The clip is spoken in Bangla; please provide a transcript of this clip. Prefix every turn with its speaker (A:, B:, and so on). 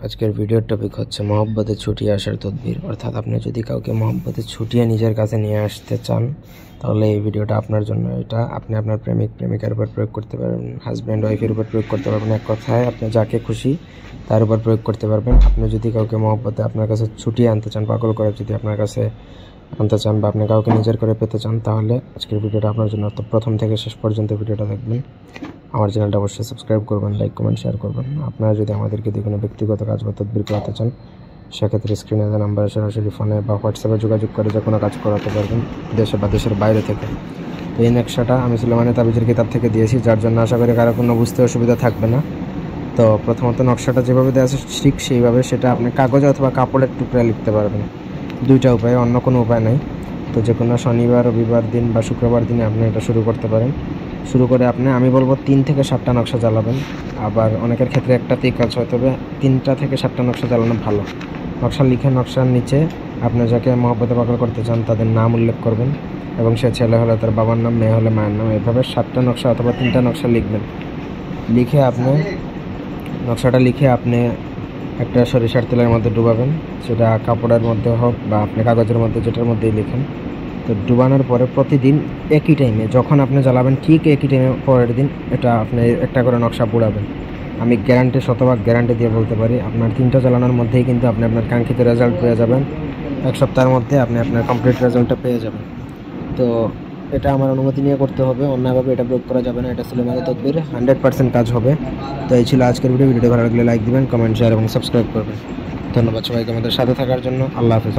A: আজকের ভিডিওর টপিক হচ্ছে মহব্বতে ছুটিয়ে আসার তদবির। অর্থাৎ আপনি যদি কাউকে মহব্বতে ছুটিয়ে নিজের কাছে নিয়ে আসতে চান তাহলে এই ভিডিওটা আপনার জন্য। এটা আপনি আপনার প্রেমিক প্রেমিকার উপর প্রয়োগ করতে পারবেন, হাজব্যান্ড ওয়াইফের উপর প্রয়োগ করতে পারবেন। এক কথায় আপনি যাকে খুশি তার উপর প্রয়োগ করতে পারবেন। আপনি যদি কাউকে মহব্বতে আপনার কাছে ছুটিয়ে আনতে চান, পাগল করে যদি আপনার কাছে আনতে চান বা আপনি কাউকে নিজের করে পেতে চান, তাহলে আজকের ভিডিওটা আপনার জন্য। তো প্রথম থেকে শেষ পর্যন্ত ভিডিওটা দেখবেন। আমার চ্যানেলটা অবশ্যই সাবস্ক্রাইব করবেন, লাইক কমেন্ট শেয়ার করবেন। আপনারা যদি আমাদেরকে দিয়ে কোনো ব্যক্তিগত কাজ বা তদবির করাতে চান, সেক্ষেত্রে স্ক্রিনে দেওয়া নাম্বারে সরাসরি ফোনে বা হোয়াটসঅ্যাপে যোগাযোগ করে যে কোনো কাজ করাতে পারবেন, দেশে বা দেশের বাইরে থেকে। তো এই নকশাটা আমি সুলেমানের তাবিজের কিতাব থেকে দিয়েছি, যার জন্য আশা করি কারো কোনো বুঝতে অসুবিধা থাকবে না। তো প্রথমত নকশাটা যেভাবে দেওয়া আছে ঠিক সেইভাবে সেটা আপনি কাগজে অথবা কাপড়ের টুকরায় লিখতে পারবেন। দুইটা উপায়, অন্য কোনো উপায় নাই। তো যে কোনো শনিবার, রবিবার দিন বা শুক্রবার দিনে আপনি এটা শুরু করতে পারেন। শুরু করে আমি বলবো 3 থেকে 7টা নকশা জ্বালাবেন। আবার অনেকের ক্ষেত্রে একটাতেই কাজ হয়, তবে 3টা থেকে 7টা নকশা জ্বালানো ভালো। নকশা লিখে নকশার নিচে আপনি যাকে মহব্বতে পাগল করতে চান তাদের নাম উল্লেখ করবেন, এবং সে ছেলে হলে তার বাবার নাম, মেয়ে হলে মায়ের নাম। এভাবে 7টা নকশা অথবা 3টা নকশা লিখবেন। লিখে নকশাটা লিখে আপনি একটা সরিষার তেলের মধ্যে ডুবাবেন। সেটা কাপড়ের মধ্যে হোক বা আপনি কাগজের মধ্যে, যেটার মধ্যেই লিখেন। তো ডুবানোর পরে প্রতিদিন একই টাইমে যখন আপনি জ্বালাবেন ঠিক একই টাইমে পরের দিন এটা আপনি একটা করে নকশা পোড়াবেন। আমি শতভাগ গ্যারান্টি দিয়ে বলতে পারি আপনার 3টা জ্বালানোর মধ্যেই কিন্তু আপনি আপনার কাঙ্ক্ষিত রেজাল্ট পেয়ে যাবেন। 1 সপ্তাহের মধ্যে আপনি আপনার কমপ্লিট রেজাল্টটা পেয়ে যাবেন। তো এটা আমার অনুমতি নিয়ে করতে হবে, অন্যভাবে এটা প্রয়োগ করা যাবে না। এটা সুলেমানের তদবির, 100% কাজ হবে। তো এই ছিল আজকের ভিডিও। ভালো লাগলে লাইক দিবেন, কমেন্ট শেয়ার এবং সাবস্ক্রাইব করবেন। ধন্যবাদ সবাইকে আমাদের সাথে থাকার জন্য। আল্লাহ হাফেজ।